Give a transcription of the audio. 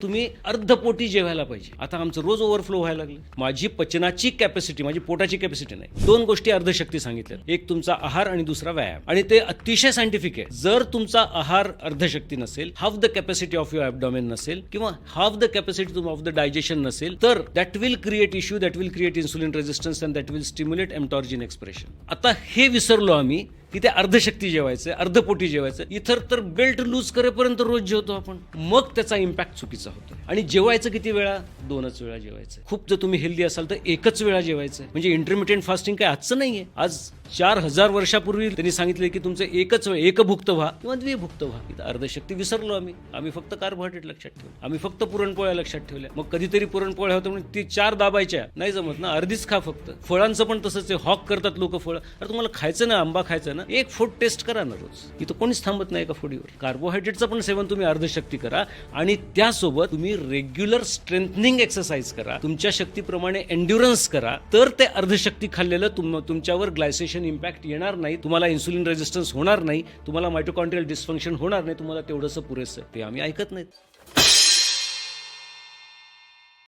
तुम्ही अर्धपोटी जेवायला पाहिजे. आता आमचं रोज ओव्हरफ्लो व्हायला लागलं. माझी पचनाची कॅपॅसिटी, माझी पोटाची कॅपॅसिटी नाही. दोन गोष्टी अर्धशक्ती सांगितल्या, एक तुमचा आहार आणि दुसरा व्यायाम, आणि ते अतिशय सायंटिफिक आहे. जर तुमचा आहार अर्धशक्ती नसेल, half the capacity of your abdomen नसेल, किंवा half the capacity of the digestion नसेल, तर that will create issue, that will create insulin resistance and that will stimulate mTOR gene expression. आता हे विसरलो आम्ही की ते अर्धशक्ती जेवायचं, अर्धपोटी जेवायचं. इतर तर बेल्ट लूज करेपर्यंत रोज जेवतो आपण, मग त्याचा इम्पॅक्ट चुकीचा होतो. आणि जेवायचं किती वेळा? 2च वेळा जेवायचं. खूप जर तुम्ही हेल्दी असाल तर 1च वेळा जेवायचं. म्हणजे इंटरमिडियंट फास्टिंग काय आजचं नाहीये. आज 4000 वर्षापूर्वी त्यांनी सांगितले की तुमचं एकच वेळ, एकभुक्त व्हा किंवा द्विभुक्त व्हा. इथं अर्धशक्ती विसरलो आम्ही फक्त कार्बोहायड्रेट लक्षात ठेवलं, आम्ही फक्त पुरणपोळ्या लक्षात ठेवल्या. मग कधीतरी पुरणपोळ्या होतं म्हणून ती 4 दाबायच्या, नाही जमत ना, अर्धीच खा फक्त. फळांचं पण तसंच आहे, हॉक करतात लोक फळं. अरे तुम्हाला खायचं ना, आंबा खायचा ना, एक फूड टेस्ट करा ना रोज. इथं कोणीच थांबत नाही एका फुडीवर. कार्बोहायड्रेटचं पण सेवन तुम्ही अर्धशक्ती करा, आणि त्यासोबत तुम्ही रेग्युलर स्ट्रेंथनिंग एक्सरसाइज करा, तुमच्या शक्तीप्रमाणे एन्ड्युरन्स करा. तर ते अर्धशक्ती खाल्लेलं तुमच्यावर ग्लायसेशन इम्पॅक्ट येणार नाही, तुम्हाला इन्सुलिन रेजिस्टन्स होणार नाही, तुम्हाला मायटोकॉन्ड्रियल डिस्फंक्शन होणार नाही. तुम्हाला तेवढंसं पुरेसं. ते आम्ही ऐकत नाहीत.